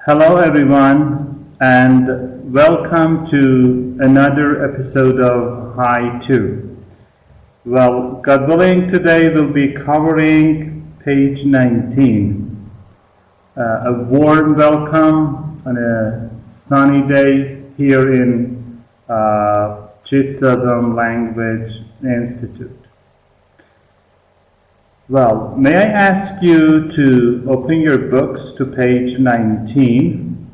Hello, everyone, and welcome to another episode of Hi 2. Well, God willing, today we'll be covering page 19. A warm welcome on a sunny day here in Chitsazan Language Institute. Well, may I ask you to open your books to page 19,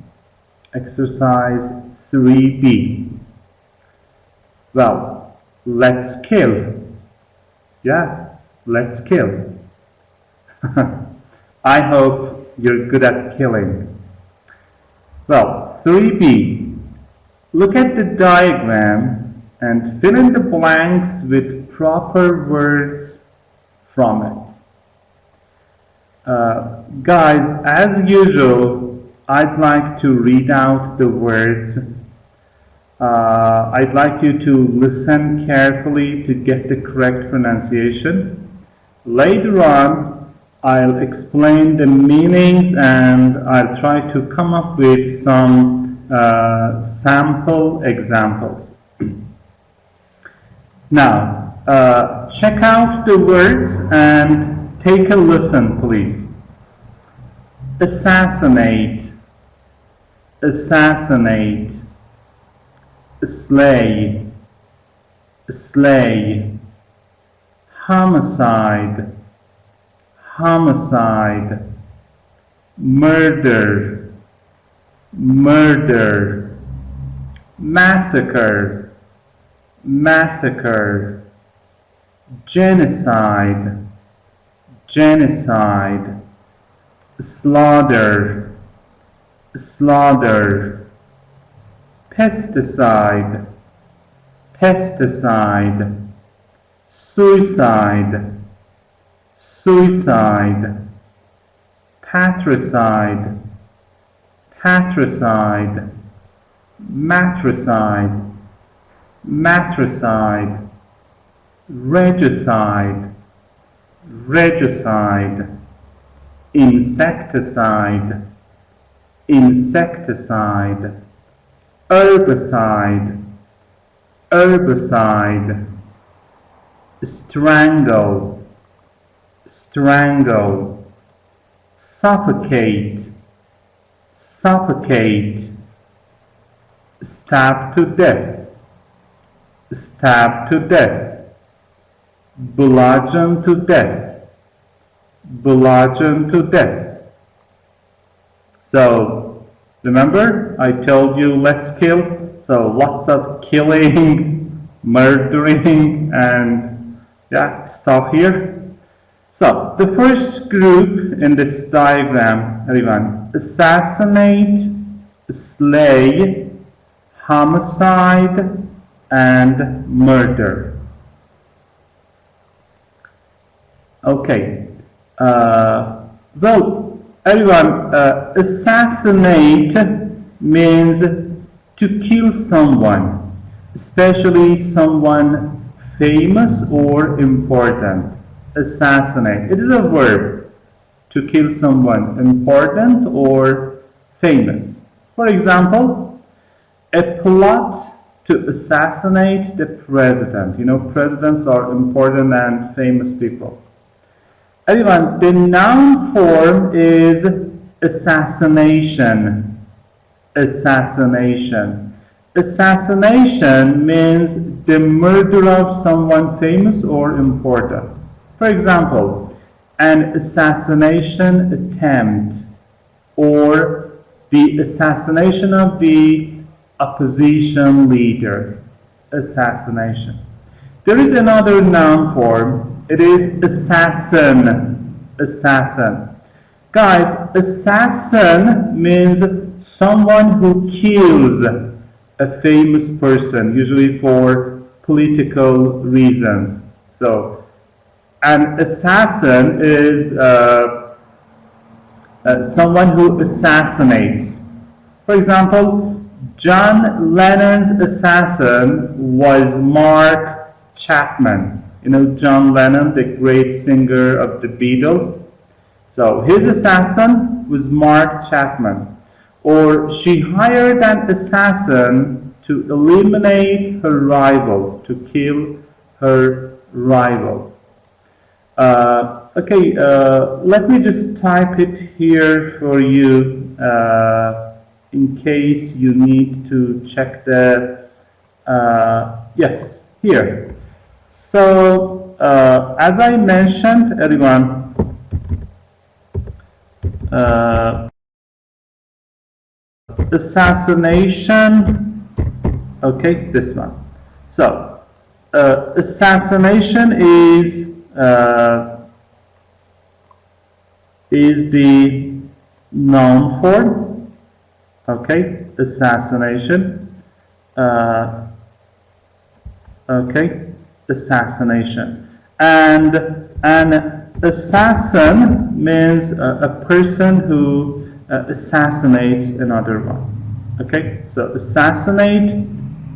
exercise 3B. Well, let's kill. Yeah, let's kill. I hope you're good at killing. Well, 3B. Look at the diagram and fill in the blanks with proper words from it. Guys, as usual, I'd like to read out the words. I'd like you to listen carefully to get the correct pronunciation. Later on, I'll explain the meanings and I'll try to come up with some sample examples. Now, check out the words and take a listen, please. Assassinate, assassinate, slay, slay, homicide, homicide, murder, murder, massacre, massacre, genocide, genocide, slaughter, slaughter, pesticide, pesticide, suicide, suicide, patricide, patricide, matricide, matricide, regicide, regicide, insecticide, insecticide, herbicide, herbicide, strangle, strangle, suffocate, suffocate, stab to death, stab to death, bludgeon to death, bludgeon to death. So, remember, I told you let's kill. So, lots of killing, murdering, and stuff here. So, the first group in this diagram, everyone, assassinate, slay, homicide, and murder. Okay. Well, everyone, assassinate means to kill someone, especially someone famous or important. Assassinate. It is a verb to kill someone important or famous. For example, a plot to assassinate the president. You know, presidents are important and famous people. Everyone, the noun form is assassination. Assassination. Assassination means the murder of someone famous or important. For example, an assassination attempt or the assassination of the opposition leader. Assassination. There is another noun form. It is assassin. Assassin. Guys, assassin means someone who kills a famous person, usually for political reasons. So, an assassin is someone who assassinates. For example, John Lennon's assassin was Mark Chapman. You know John Lennon, the great singer of the Beatles? So his assassin was Mark Chapman. Or she hired an assassin to eliminate her rival, to kill her rival. Okay, let me just type it here for you in case you need to check the, yes, here. So, as I mentioned, everyone, assassination, okay, this one. So, assassination is the noun form, okay, assassination, okay, assassination. And an assassin means a person who assassinates another one. Okay, so assassinate,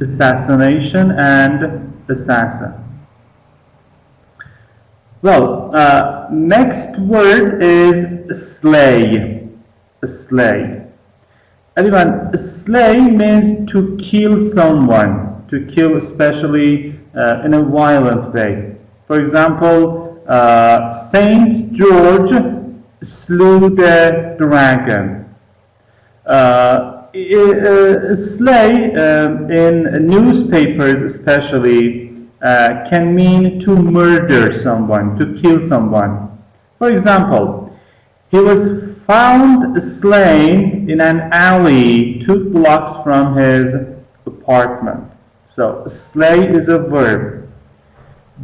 assassination, and assassin. Well, next word is slay. Slay. Everyone, slay means to kill someone, to kill especially in a violent way. For example, Saint George slew the dragon. Slay in newspapers especially can mean to murder someone, to kill someone. For example, he was found slain in an alley 2 blocks from his apartment. So slay is a verb.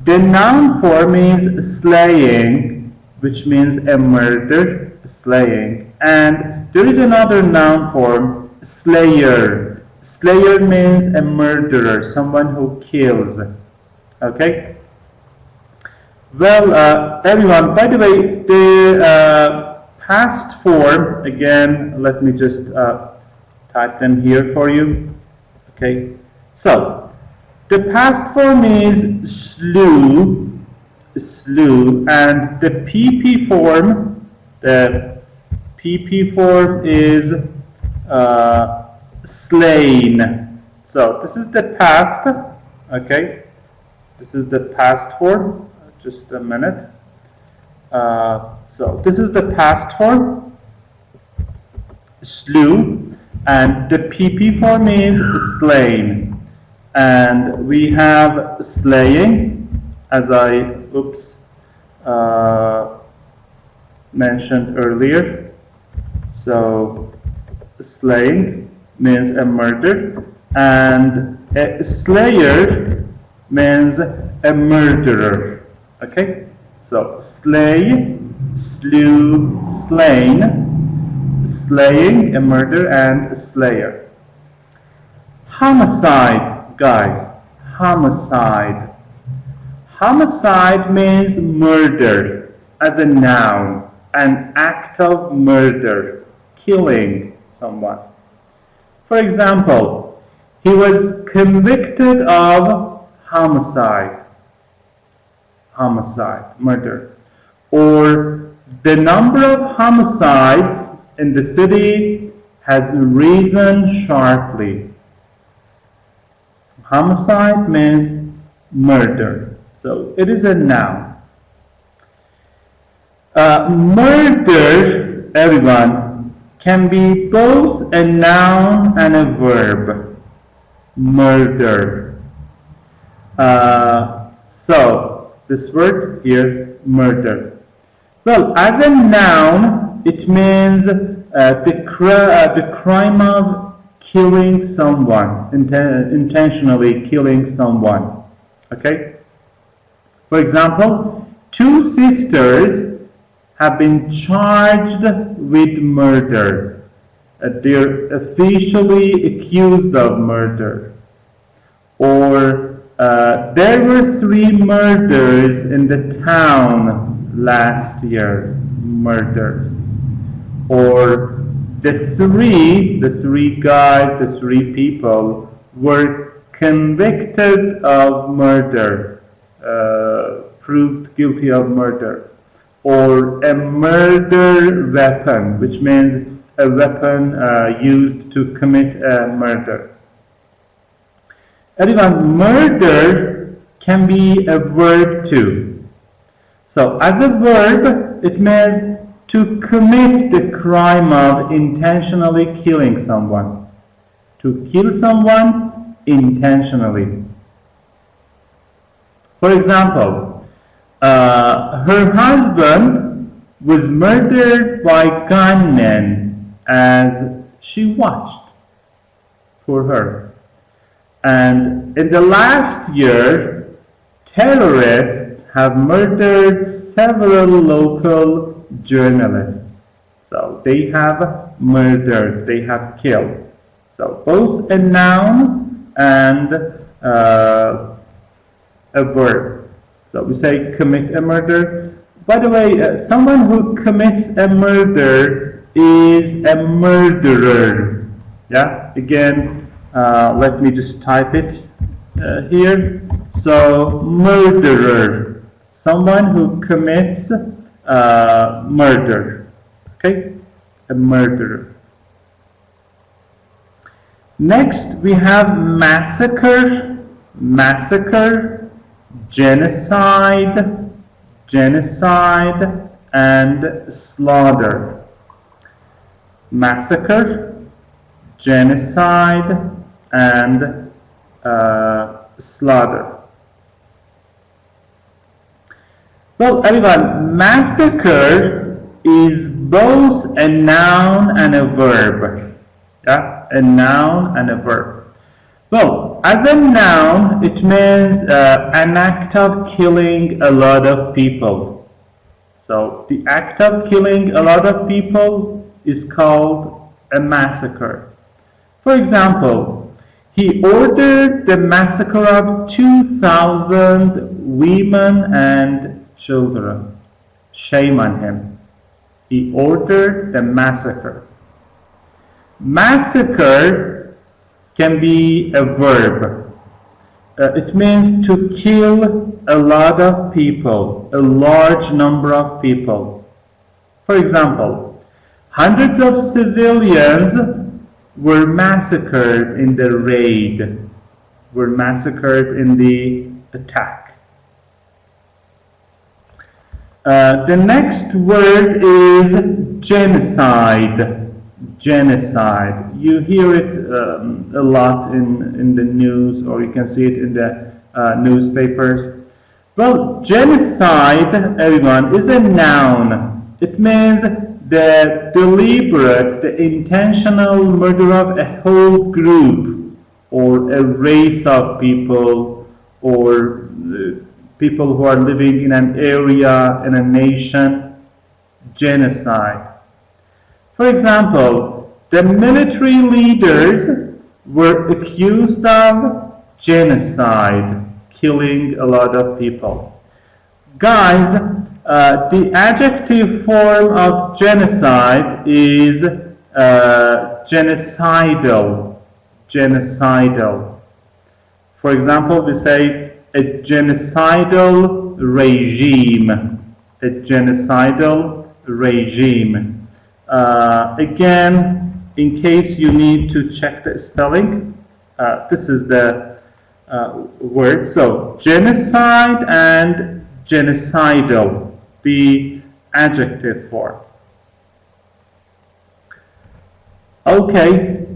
The noun form is slaying, which means a murder, slaying. And there is another noun form, slayer. Slayer means a murderer, someone who kills. Okay? Well, everyone, by the way, the past form, again, let me just type them here for you. Okay? So, the past form is slew, slew, and the PP form is slain. So this is the past, okay? This is the past form. Just a minute. So this is the past form, slew, and the PP form is slain. And we have slaying, as I mentioned earlier. So slaying means a murder, and a slayer means a murderer. Okay? So slay, slew, slain, slaying, a murder, and a slayer. Homicide. Guys, homicide. Homicide means murder as a noun, an act of murder, killing someone. For example, he was convicted of homicide. Homicide, murder. Or the number of homicides in the city has risen sharply. Homicide means murder. So it is a noun. Murder, everyone, can be both a noun and a verb. Murder. So this word here, murder. Well, as a noun, it means the crime of killing someone, intentionally killing someone. Okay? For example, 2 sisters have been charged with murder. They're officially accused of murder. Or there were 3 murders in the town last year. Murders. Or the three guys, the 3 people were convicted of murder, proved guilty of murder. Or a murder weapon, which means a weapon used to commit a murder. Everyone, murder can be a verb too. So as a verb, it means to commit the crime of intentionally killing someone. To kill someone intentionally. For example, her husband was murdered by gunmen as she watched for her. And in the last year, terrorists have murdered several local journalists. So they have murdered, they have killed. So both a noun and a verb. So we say commit a murder. By the way, someone who commits a murder is a murderer. Yeah, again, let me just type it here. So murderer, someone who commits murder. Okay, a murderer. Next, we have massacre, massacre, genocide, genocide, and slaughter. Massacre, genocide, and slaughter. Well, everyone, massacre is both a noun and a verb. Yeah, a noun and a verb. Well, as a noun, it means an act of killing a lot of people. So the act of killing a lot of people is called a massacre. For example, he ordered the massacre of 2,000 women and children. Shame on him. He ordered the massacre. Massacre can be a verb. It means to kill a lot of people, a large number of people. For example, hundreds of civilians were massacred in the raid, were massacred in the attack. The next word is genocide. Genocide. You hear it a lot in the news, or you can see it in the newspapers. Well, genocide, everyone, is a noun. It means the deliberate, the intentional murder of a whole group, or a race of people, or people who are living in an area, in a nation. Genocide. For example, the military leaders were accused of genocide, killing a lot of people. Guys, the adjective form of genocide is genocidal. Genocidal. For example, we say a genocidal regime. A genocidal regime. Again, in case you need to check the spelling, this is the word. So, genocide and genocidal, the adjective form. Okay,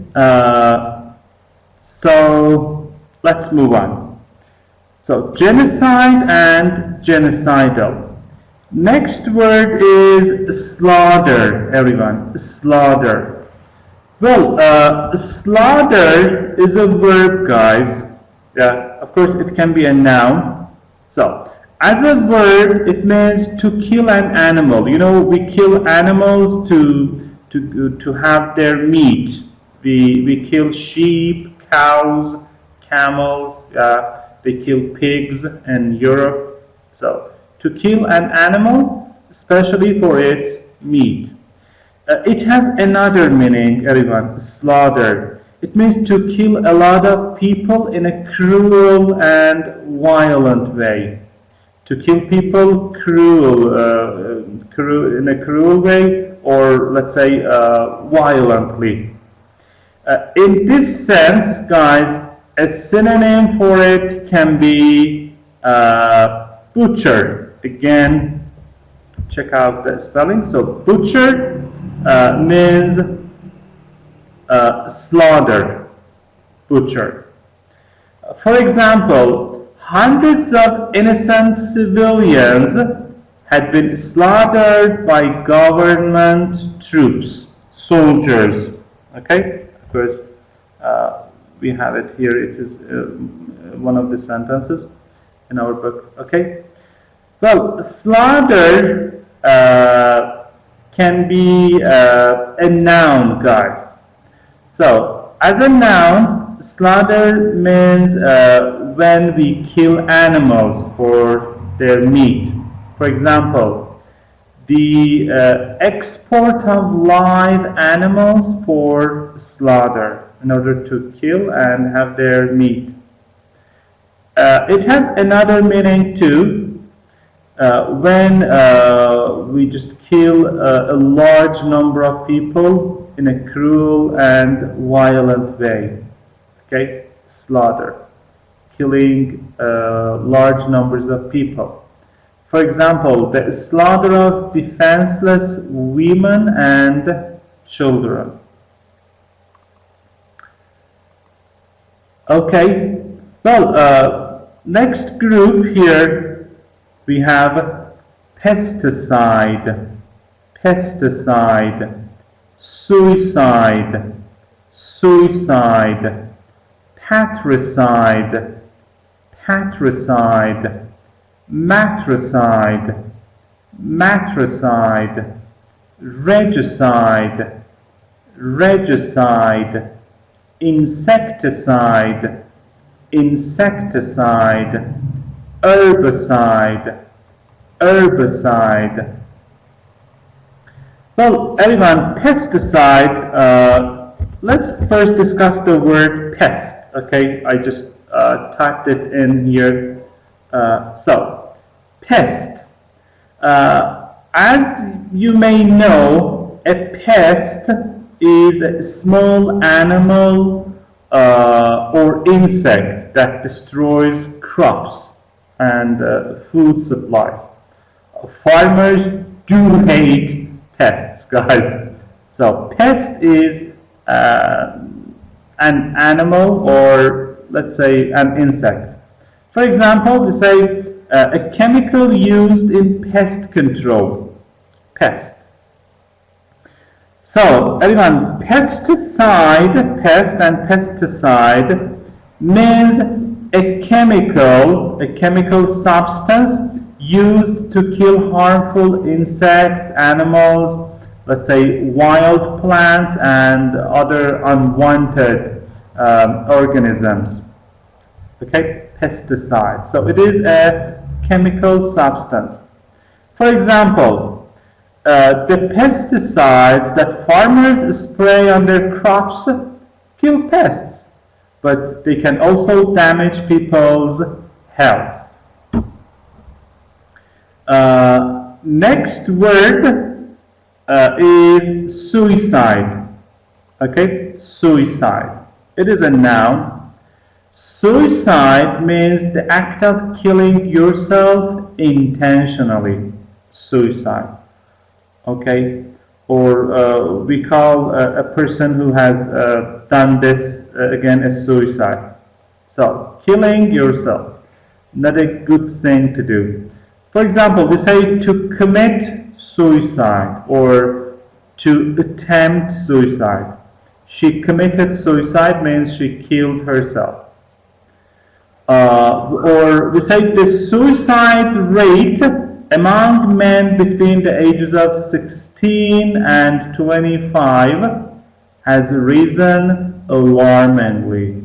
so let's move on. So, genocide and genocidal. Next word is slaughter, everyone. Slaughter. Well, slaughter is a verb, guys. Yeah, of course, it can be a noun. So, as a verb, it means to kill an animal. You know, we kill animals to have their meat. We kill sheep, cows, camels. They kill pigs in Europe. So, to kill an animal, especially for its meat. It has another meaning, everyone, slaughter. It means to kill a lot of people in a cruel and violent way. To kill people in a cruel way, or let's say violently. In this sense, guys, a synonym for it can be butcher. Again, check out the spelling. So butcher means slaughter, butcher. For example, hundreds of innocent civilians had been slaughtered by government troops, soldiers. Okay, of course, we have it here. It is one of the sentences in our book. Okay, well, slaughter can be a noun, guys. So, as a noun, slaughter means when we kill animals for their meat. For example, the export of live animals for slaughter in order to kill and have their meat. It has another meaning too. When we just kill a large number of people in a cruel and violent way. Okay, slaughter, killing large numbers of people. For example, the slaughter of defenseless women and children. Okay, well, next group here we have pesticide, pesticide, suicide, suicide, patricide, patricide, matricide, matricide, regicide, regicide, insecticide, insecticide, herbicide, herbicide. Well, everyone, pesticide, let's first discuss the word pest. Okay, I just typed it in here. So, pest. As you may know, a pest is a small animal or insect that destroys crops and food supplies. Farmers do hate pests, guys. So pest is an animal, or let's say an insect. For example, we say a chemical used in pest control. Pest. So, everyone, pesticide, pest and pesticide means a chemical substance used to kill harmful insects, animals, let's say wild plants and other unwanted organisms. Okay, pesticide. So it is a chemical substance. For example, the pesticides that farmers spray on their crops kill pests, but they can also damage people's health. Next word is suicide. Okay, suicide. It is a noun. Suicide means the act of killing yourself intentionally. Suicide. Okay, or we call a person who has done this again a suicide. So, killing yourself, not a good thing to do. For example, we say to commit suicide or to attempt suicide. She committed suicide means she killed herself. Or we say the suicide rate among men between the ages of 16 and 25 has risen alarmingly.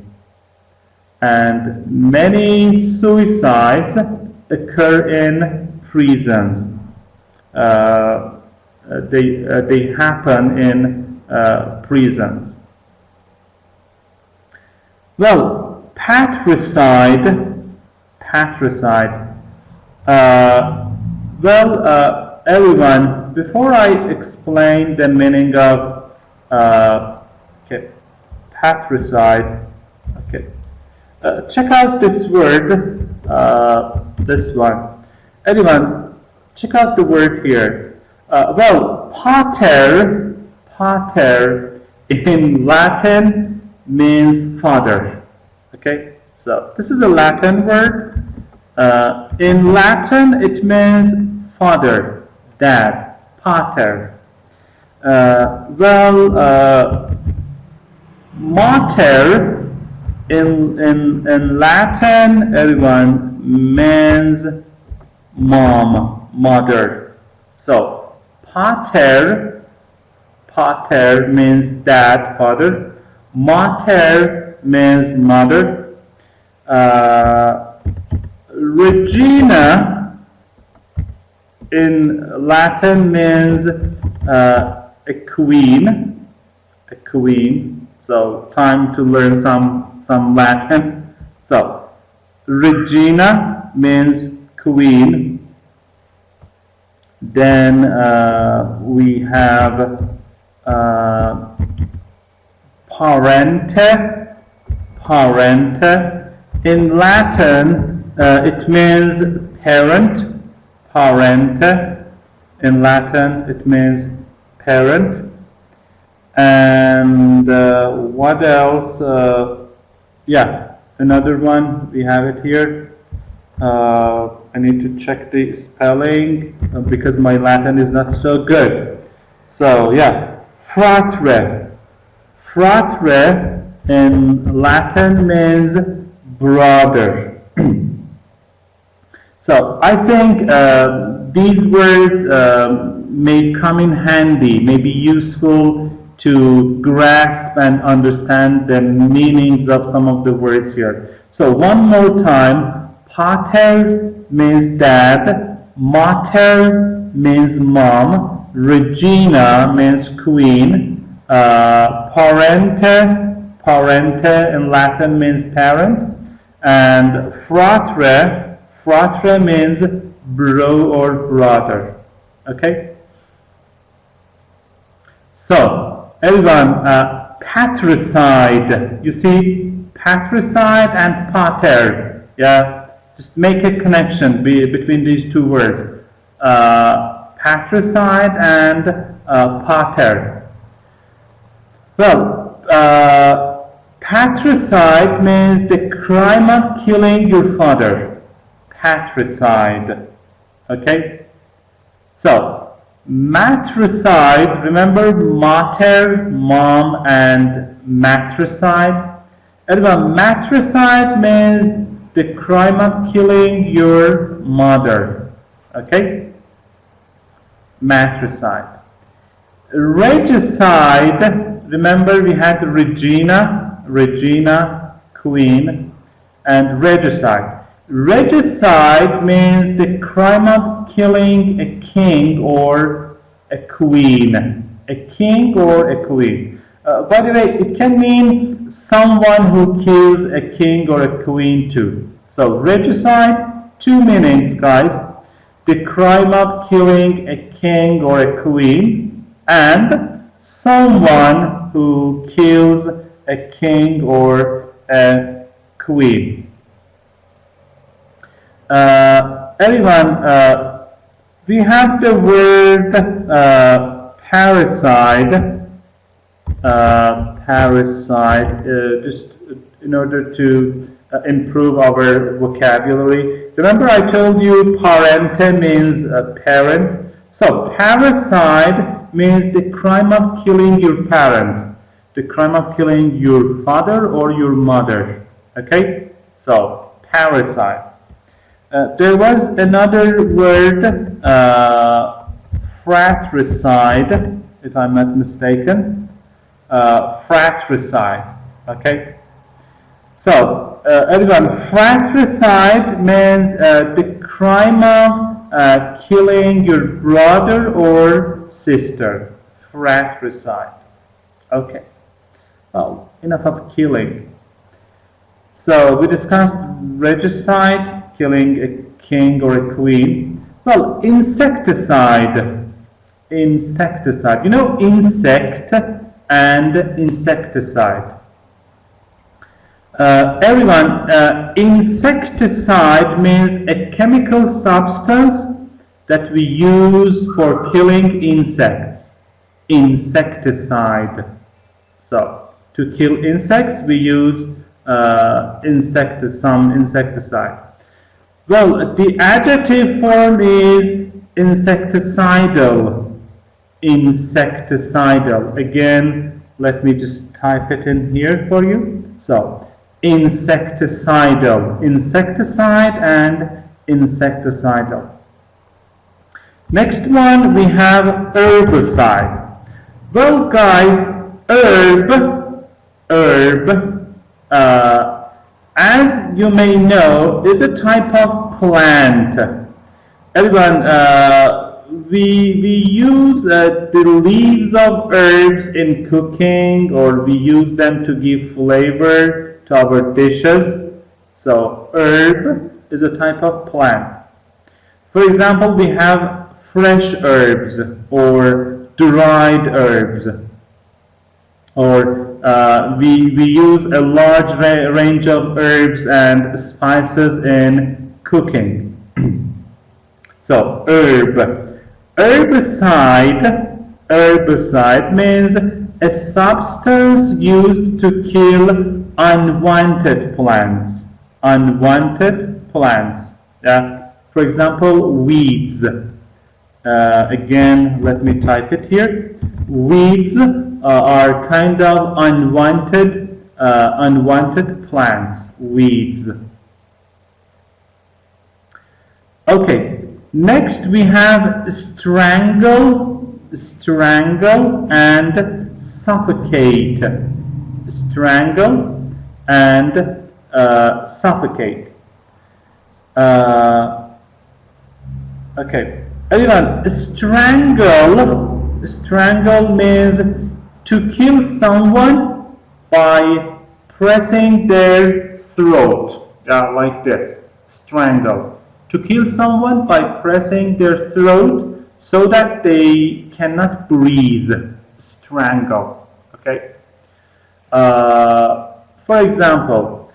And many suicides occur in prisons. They happen in prisons. Well, patricide. Everyone, before I explain the meaning of okay, patricide, okay, check out this word, this one. Everyone, check out the word here. Well, pater in Latin means father. Okay, so this is a Latin word. In Latin, it means father, dad, pater. Mater in Latin, everyone, means mom, mother. So pater means dad, father. Mater means mother. Regina in Latin means a queen. A queen. So time to learn some Latin. So Regina means queen. Then we have parente. In Latin, it means parent. Parente. In Latin, it means parent. And what else? Yeah, another one. We have it here. I need to check the spelling because my Latin is not so good. So yeah, fratre. Fratre in Latin means brother. So I think these words may come in handy, may be useful to grasp and understand the meanings of some of the words here. So one more time, pater means dad, mater means mom, regina means queen, parente in Latin means parent, and fratre means bro or brother. Okay? So, everyone, patricide. You see, patricide and pater. Yeah, just make a connection between these two words. Patricide and pater. Well, patricide means the crime of killing your father. Patricide. Okay? So, matricide, remember mater, mom, and matricide? Everyone, matricide means the crime of killing your mother. Okay? Matricide. Regicide, remember we had Regina, queen, and regicide. Regicide means the crime of killing a king or a queen. A king or a queen. By the way, it can mean someone who kills a king or a queen too. So regicide, two meanings, guys. The crime of killing a king or a queen, and someone who kills a king or a queen. Everyone, we have the word parricide. Just in order to improve our vocabulary. Remember I told you parente means parent. So parricide means the crime of killing your parent. The crime of killing your father or your mother. Okay? So parricide. There was another word, fratricide, if I'm not mistaken. Fratricide. Okay? So, everyone, fratricide means the crime of killing your brother or sister. Fratricide. Okay. Well, enough of killing. So, we discussed regicide, killing a king or a queen. Well, insecticide. insecticide. You know, insect and insecticide. Everyone, insecticide means a chemical substance that we use for killing insects. Insecticide. So, to kill insects, we use some insecticide. Well, the adjective form is insecticidal. Insecticidal. Again, let me just type it in here for you. So, insecticidal. Insecticide and insecticidal. Next one, we have herbicide. Well, guys, herb, as you may know, is a type of plant. Everyone, we use the leaves of herbs in cooking, or we use them to give flavor to our dishes. So, herb is a type of plant. For example, we have fresh herbs or dried herbs, or we use a large range of herbs and spices in cooking. So, herb. Herbicide means a substance used to kill unwanted plants. Unwanted plants. Yeah. For example, weeds. Again, let me type it here. Weeds are kind of unwanted plants. Weeds. Okay. Next, we have strangle and suffocate. Strangle and suffocate. Okay. Everyone, strangle means to kill someone by pressing their throat. Like this. Strangle. To kill someone by pressing their throat so that they cannot breathe. Strangle. Okay. For example,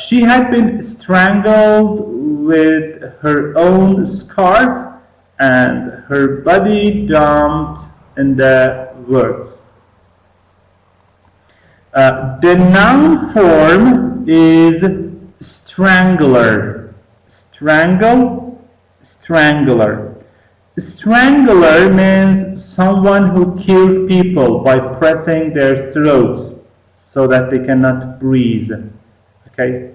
she had been strangled with her own scarf and her body dumped in the woods. The noun form is strangler. Strangler. Strangler means someone who kills people by pressing their throats so that they cannot breathe. Okay?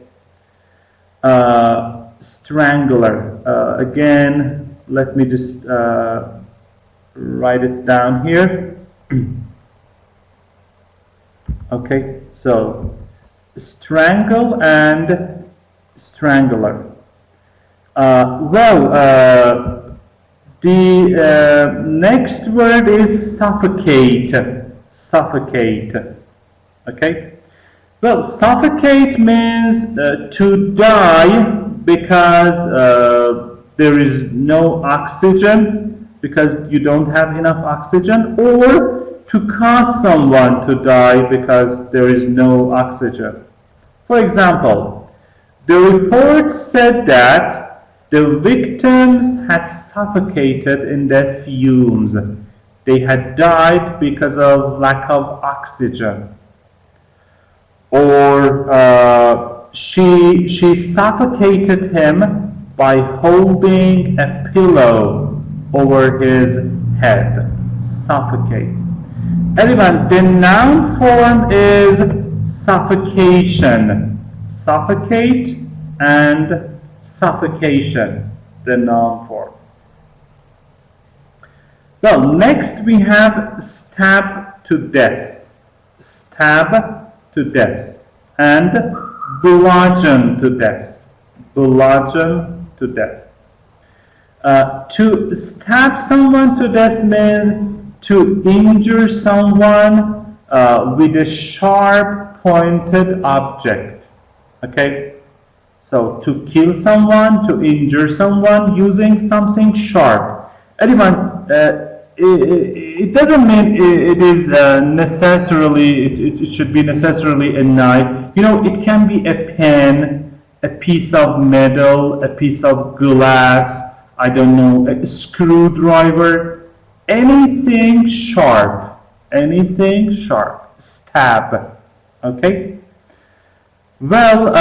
Strangler. Again, let me just write it down here. Okay, so strangle and strangler. The next word is suffocate. Suffocate. Okay? Well, suffocate means to die because there is no oxygen, because you don't have enough oxygen, or to cause someone to die because there is no oxygen. For example, the report said that the victims had suffocated in the fumes. They had died because of lack of oxygen. Or she suffocated him by holding a pillow over his head. Suffocate. Everyone, the noun form is suffocation. Suffocate and suffocation, the noun form. Well, next we have stab to death. Stab to death. And bludgeon to death. Bludgeon to death. To stab someone to death means to injure someone with a sharp pointed object. Okay? So to kill someone, to injure someone using something sharp. Anyone, it doesn't mean it is necessarily, it should be necessarily a knife. You know, it can be a pen, a piece of metal, a piece of glass, I don't know, a screwdriver, anything sharp, stab, okay? Well,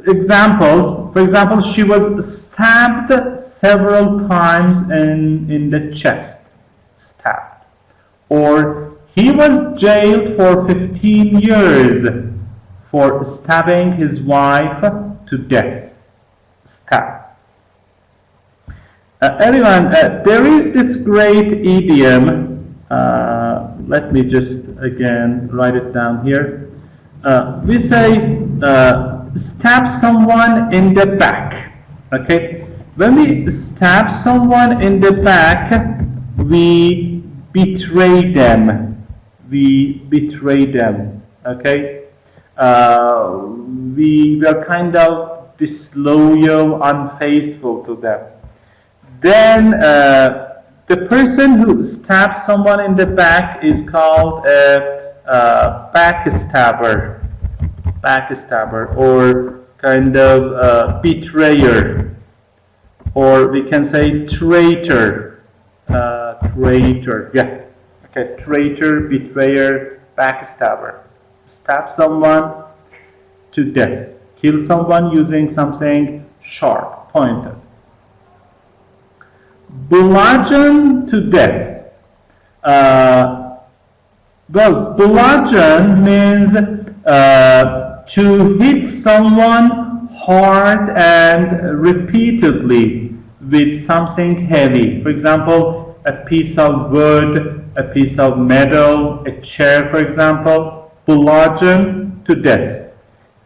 examples, for example, she was stabbed several times in the chest, stabbed. Or he was jailed for 15 years for stabbing his wife to death, stabbed. Everyone, there is this great idiom, let me just again write it down here. We say, stab someone in the back, okay? When we stab someone in the back, we betray them, okay? We are kind of disloyal, unfaithful to them. Then the person who stabs someone in the back is called a backstabber, or kind of betrayer, or we can say traitor, yeah, okay, traitor, betrayer, backstabber. Stab someone to death, kill someone using something sharp, pointed. Bludgeon to death. Well, bludgeon means to hit someone hard and repeatedly with something heavy. For example, a piece of wood, a piece of metal, a chair, for example. Bludgeon to death.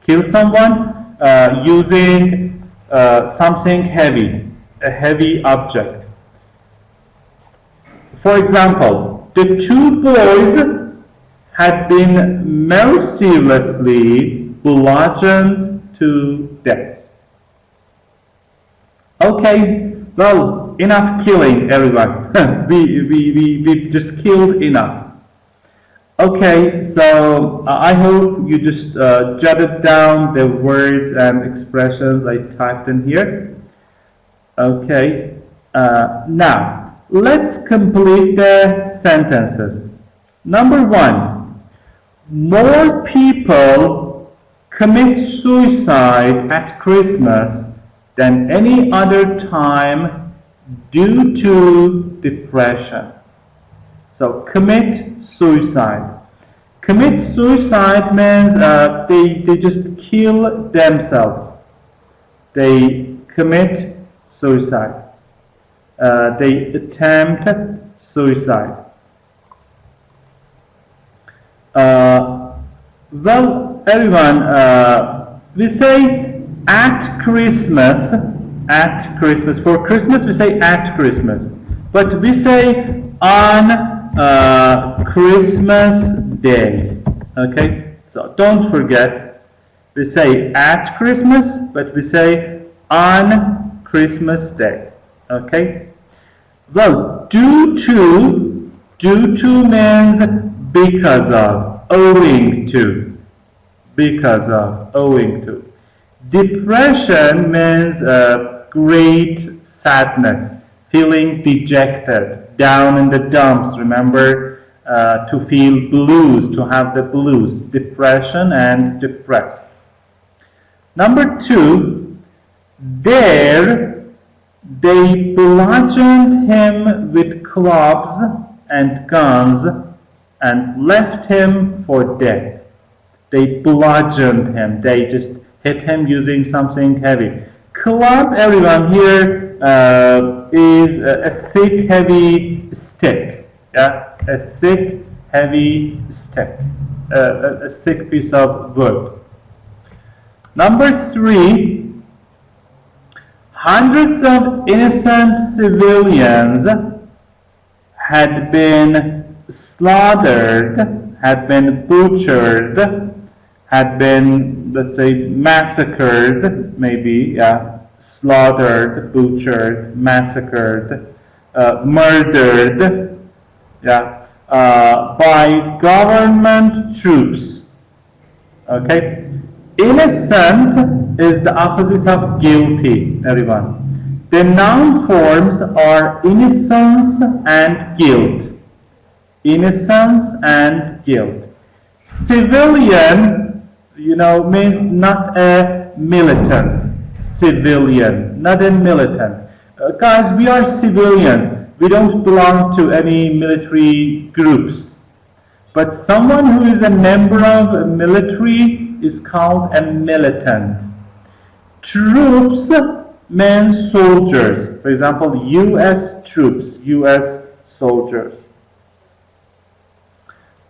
Kill someone using something heavy, a heavy object. For example, the two boys had been mercilessly bludgeoned to death. Okay, well, enough killing, everyone. we just killed enough. Okay, so I hope you just jotted down the words and expressions I typed in here. Okay, now let's complete the sentences. Number 1, more people commit suicide at Christmas than any other time due to depression. So commit suicide. Commit suicide means they just kill themselves. They commit suicide. They attempt suicide. Well, everyone, we say at Christmas. For Christmas, we say at Christmas. But we say on Christmas Day. Okay? So don't forget, we say at Christmas, but we say on Christmas Day. Okay? Well, due to means because of, owing to, because of, owing to. Depression means great sadness, feeling dejected, down in the dumps, remember, to feel blues, to have the blues, depression and depressed. Number 2, there they bludgeoned him with clubs and guns and left him for dead. They bludgeoned him. They just hit him using something heavy. Club, everyone, here is a thick, heavy stick. Yeah, a thick, heavy stick. A thick piece of wood. Number 3, hundreds of innocent civilians had been slaughtered, had been butchered, had been, let's say, massacred, maybe, yeah, slaughtered, butchered, massacred, murdered, yeah, by government troops. Okay, innocent is the opposite of guilty, everyone. The noun forms are innocence and guilt. Innocence and guilt. Civilian, means not a militant. Civilian, not a militant. Guys, we are civilians. We don't belong to any military groups. But someone who is a member of a military is called a militant. Troops means soldiers. For example, U.S. troops, U.S. soldiers.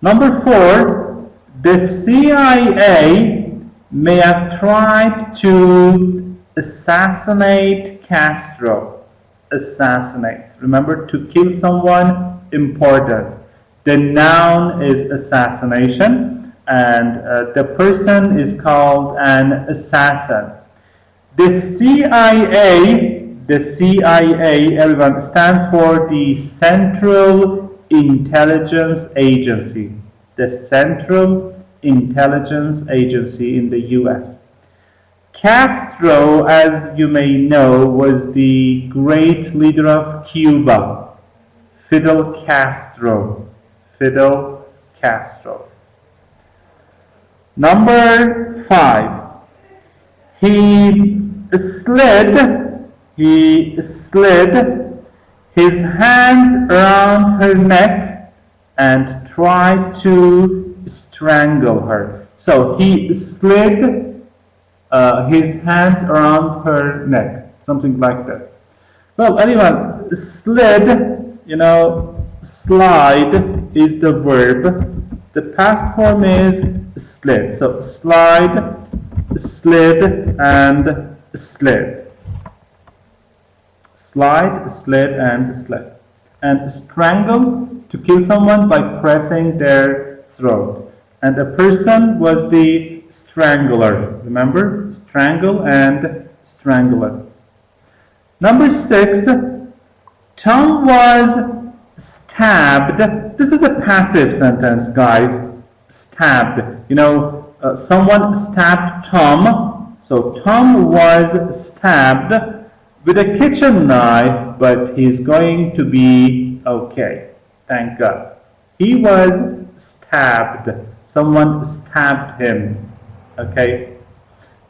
Number 4, the CIA may have tried to assassinate Castro. Assassinate. Remember, to kill someone, important. The noun is assassination, and the person is called an assassin. The CIA, everyone, stands for the Central Intelligence Agency. The Central Intelligence Agency in the U.S. Castro, as you may know, was the great leader of Cuba. Fidel Castro. Fidel Castro. Number 5. He slid his hands around her neck and tried to strangle her. So he slid his hands around her neck, something like this. Well, anyone, slid, slide is the verb. The past form is slid. So slide, slid, and slid. Slide, slid, and slid. And strangle, to kill someone by pressing their throat. And the person was the strangler. Remember? Strangle and strangler. Number 6, Tom was stabbed. This is a passive sentence, guys. Stabbed. Someone stabbed Tom. So Tom was stabbed with a kitchen knife, but he's going to be okay. Thank God. He was stabbed. Someone stabbed him. Okay.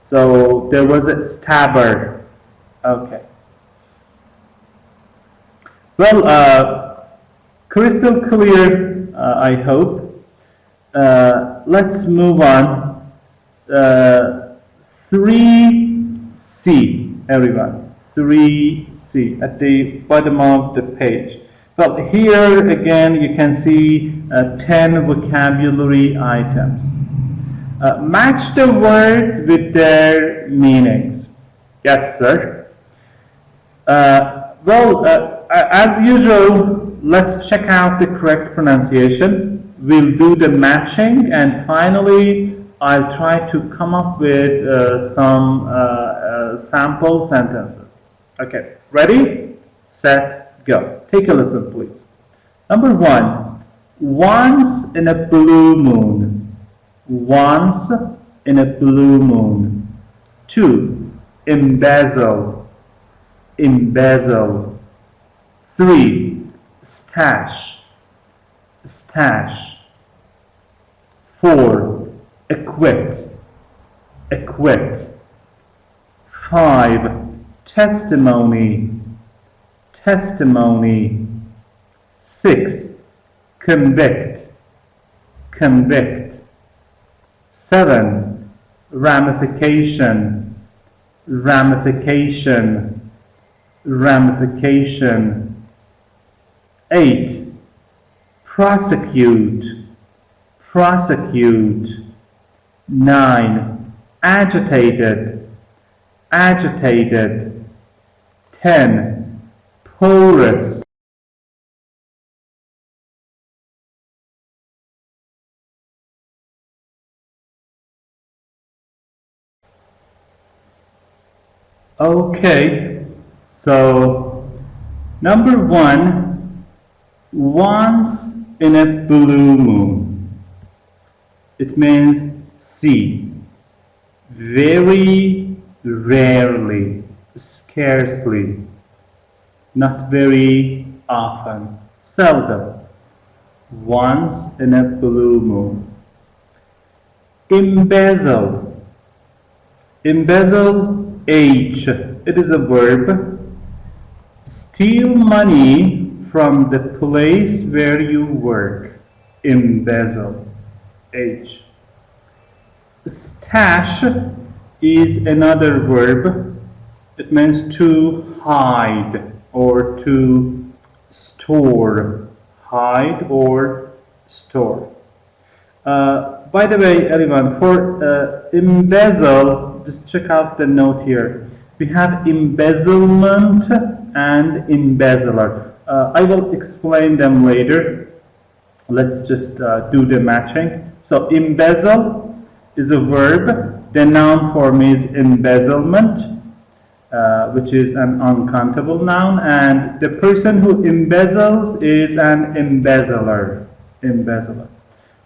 So there was a stabber. Okay. Well, crystal clear, I hope. Let's move on. 3C, everyone. 3C at the bottom of the page. Well, here again you can see 10 vocabulary items. Match the words with their meanings. Yes, sir. As usual, let's check out the correct pronunciation. We'll do the matching, and finally, I'll try to come up with some sample sentences. Okay, ready, set, go. Take a listen, please. Number 1, once in a blue moon. Once in a blue moon. 2, embezzle. Embezzle. 3, stash. Stash. 4, acquit. Acquit. 5, testimony. Testimony. 6, convict. Convict. 7, ramification. Ramification. Ramification. 8, prosecute. Prosecute. 9, agitated. Agitated. 10, porous. Okay, so Number one, once in a blue moon. It means see. Very rarely, scarcely, not very often, seldom. Once in a blue moon. Embezzle. Embezzle, H. It is a verb. Steal money from the place where you work. Embezzle, H. Stash is another verb. It means to hide or to store. Hide or store. By the way, everyone, for embezzle, just check out the note here. We have embezzlement and embezzler. I will explain them later. Let's just do the matching. So embezzle is a verb. The noun form is embezzlement, which is an uncountable noun, and the person who embezzles is an embezzler. Embezzler.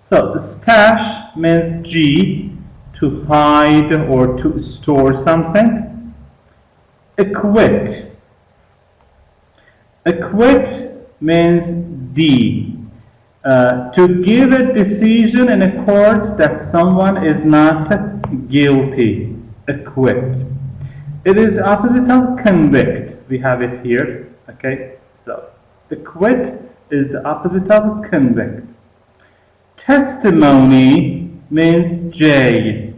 So the stash means G, to hide or to store something. Acquit. Acquit means D. To give a decision in a court that someone is not guilty. Acquit. It is the opposite of convict. We have it here. Okay, so acquit is the opposite of convict. Testimony means J.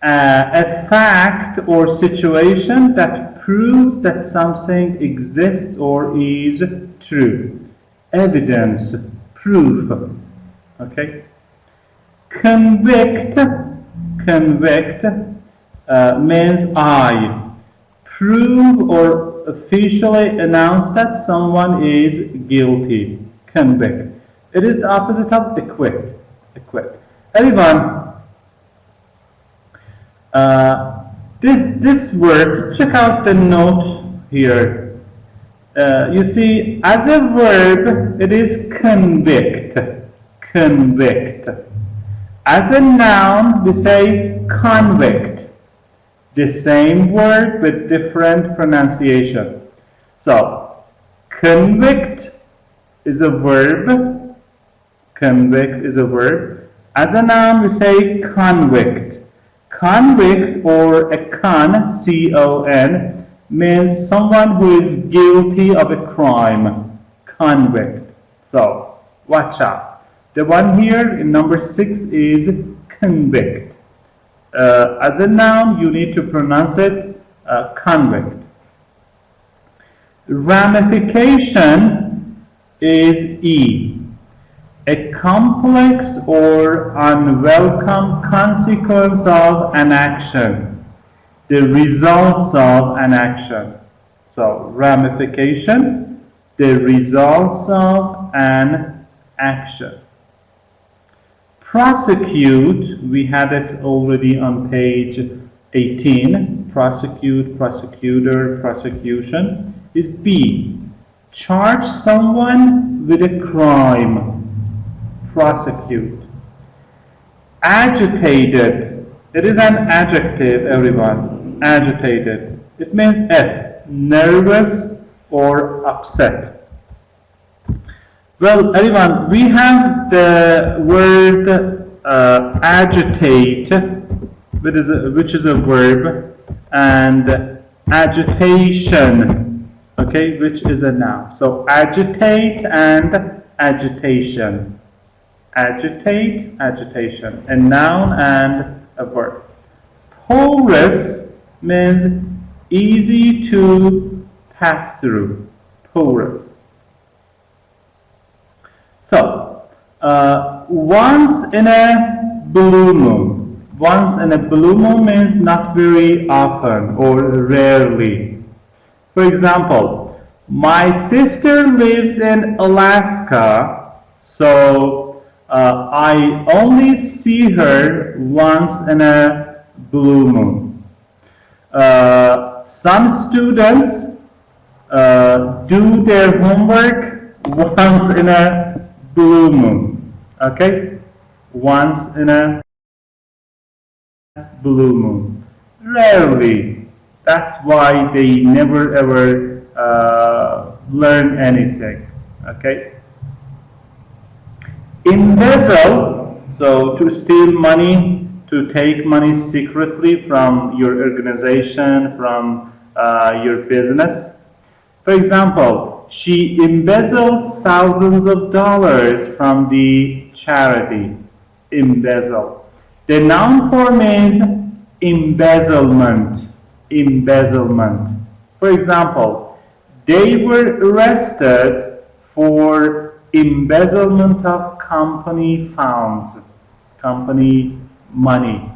A fact or situation that proves that something exists or is true. Evidence, proof. Okay. Convict. Convict means I. Prove or officially announce that someone is guilty. Convict. It is the opposite of acquit. Acquit. Everyone, this word, check out the note here. You see, as a verb, it is convict. Convict. As a noun, we say convict. The same word with different pronunciation. So, convict is a verb. Convict is a verb. As a noun, we say convict. Convict or a con, C-O-N, means someone who is guilty of a crime. Convict. So, watch out. The one here in number 6 is convict. As a noun, you need to pronounce it convict. Ramification is E. A complex or unwelcome consequence of an action. The results of an action. So, ramification, the results of an action. Prosecute, we had it already on page 18. Prosecute, prosecutor, prosecution is B. Charge someone with a crime. Prosecute. Agitated. It is an adjective, everyone. Agitated. It means F. Nervous or upset. Well, everyone, we have the word agitate, which is a verb, and agitation, okay, which is a noun. So agitate and agitation. Agitate, agitation, a noun and a verb. Porous means easy to pass through. Porous. So, once in a blue moon. Once in a blue moon means not very often or rarely. For example, my sister lives in Alaska, so I only see her once in a blue moon. Some students do their homework once in a blue moon. Okay? Once in a blue moon. Rarely. That's why they never ever learn anything. Okay? Embezzle, so to steal money, to take money secretly from your organization, from your business. For example, she embezzled thousands of dollars from the charity. Embezzle. The noun form is embezzlement. Embezzlement. For example, they were arrested for embezzlement of company funds, company money.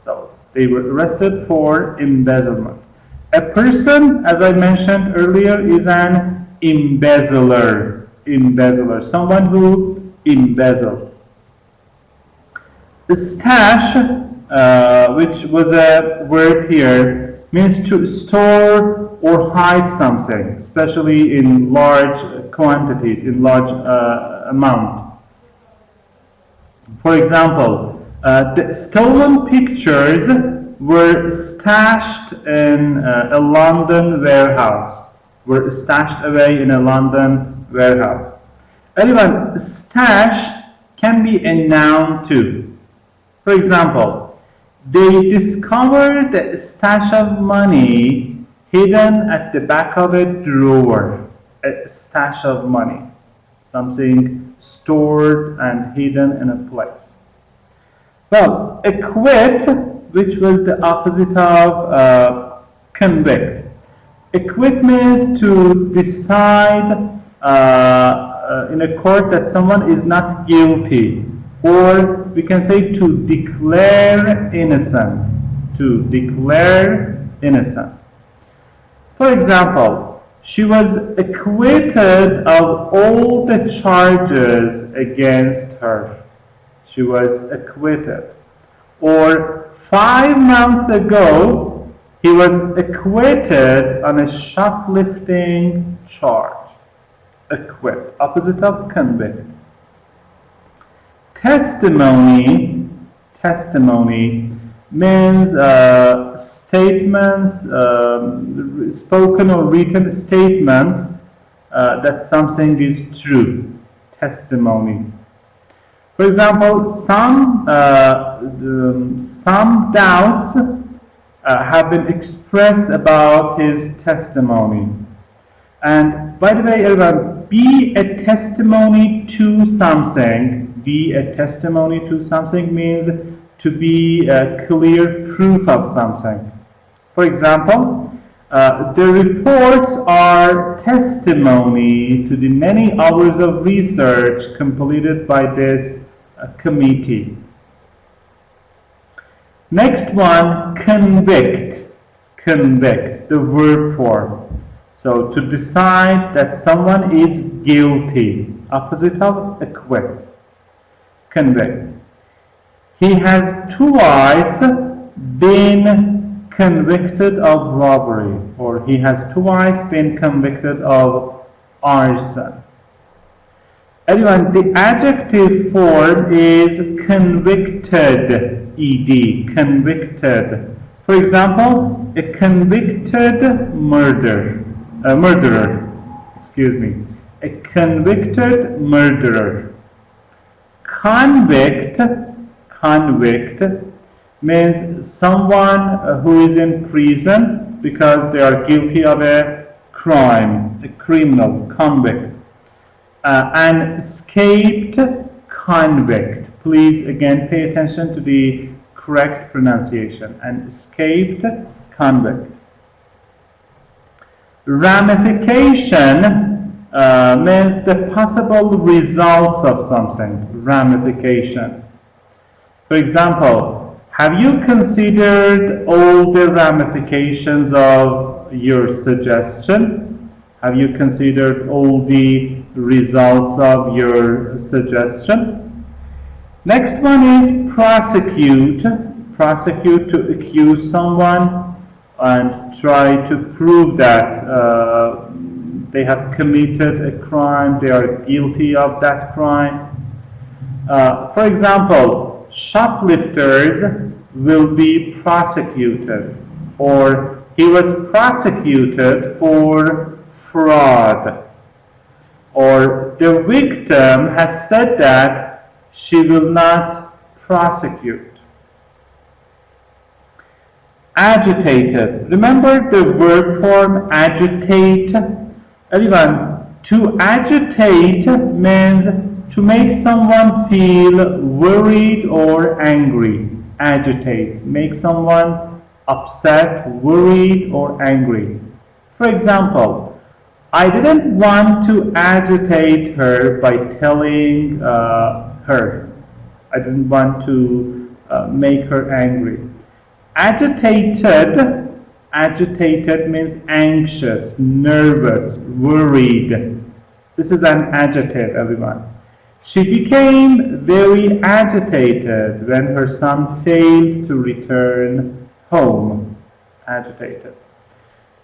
So they were arrested for embezzlement. A person, as I mentioned earlier, is an embezzler. Embezzler, someone who embezzles. The stash, which was a word here, means to store or hide something, especially in large quantities, in large amount. For example, the stolen pictures were stashed in a London warehouse. Were stashed away in a London warehouse. Anyone, stash can be a noun too. For example, they discovered a stash of money hidden at the back of a drawer. A stash of money. Something stored and hidden in a place. Well, acquit, which was the opposite of convict. Acquit means to decide in a court that someone is not guilty, or we can say to declare innocent. To declare innocent. For example, she was acquitted of all the charges against her. She was acquitted. Or 5 months ago, he was acquitted on a shoplifting charge. Acquit, opposite of convict. Testimony, testimony means statements, spoken or written statements that something is true. Testimony. For example, some doubts have been expressed about his testimony. And by the way, everyone, be a testimony to something. Be a testimony to something means to be a clear proof of something. For example, the reports are testimony to the many hours of research completed by this committee. Next one, convict. Convict, the verb form. So to decide that someone is guilty, opposite of acquit. Convict. He has twice been convicted of robbery, or he has twice been convicted of arson. Anyone, the adjective form is convicted, ed, convicted. For example, a convicted murderer, a convicted murderer. Convict, convict means someone who is in prison because they are guilty of a crime, a criminal, convict. And escaped convict. Please again pay attention to the correct pronunciation. And escaped convict. Ramification means the possible results of something. Ramification. For example, have you considered all the ramifications of your suggestion? Have you considered all the results of your suggestion? Next one is prosecute. Prosecute, to accuse someone and try to prove that they have committed a crime, they are guilty of that crime. For example, shoplifters will be prosecuted, or he was prosecuted for fraud, or the victim has said that she will not prosecute. Agitated. Remember the verb form agitate? Everyone, to agitate means to make someone feel worried or angry. Agitate. Make someone upset, worried, or angry. For example, I didn't want to agitate her by telling her. I didn't want to make her angry. Agitated means anxious, nervous, worried. This is an adjective, everyone. She became very agitated when her son failed to return home. Agitated.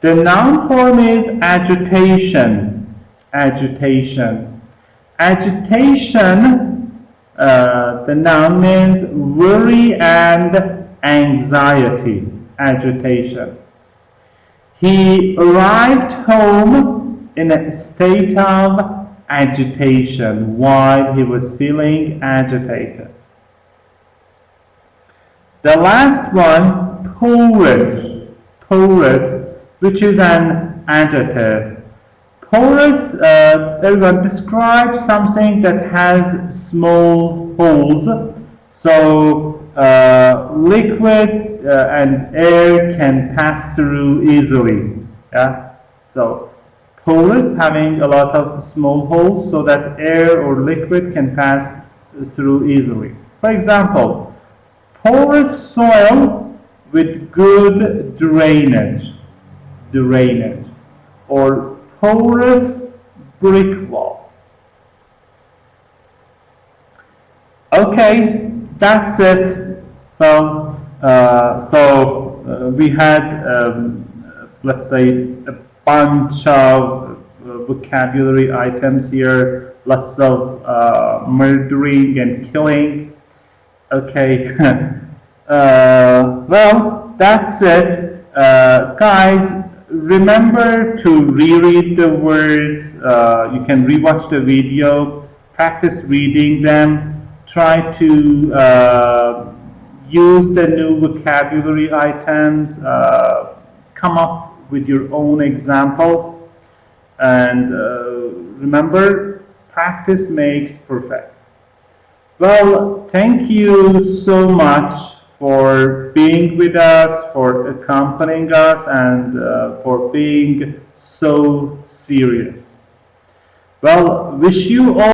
The noun form is agitation. Agitation. Agitation, the noun means worry and anxiety. Agitation. He arrived home in a state of agitation while he was feeling agitated. The last one, porous. Porous, which is an adjective. Porous, everyone, describes something that has small holes. So liquid and air can pass through easily. Yeah. So porous, having a lot of small holes so that air or liquid can pass through easily. For example, porous soil with good drainage, or porous brick walls. Okay, that's it. Well, we had, let's say, a bunch of vocabulary items here, lots of murdering and killing. Okay, well, that's it. Guys, remember to reread the words. You can rewatch the video, practice reading them, try to use the new vocabulary items, come up with your own examples, and remember, practice makes perfect. Well, thank you so much for being with us, for accompanying us, and for being so serious. Well, wish you all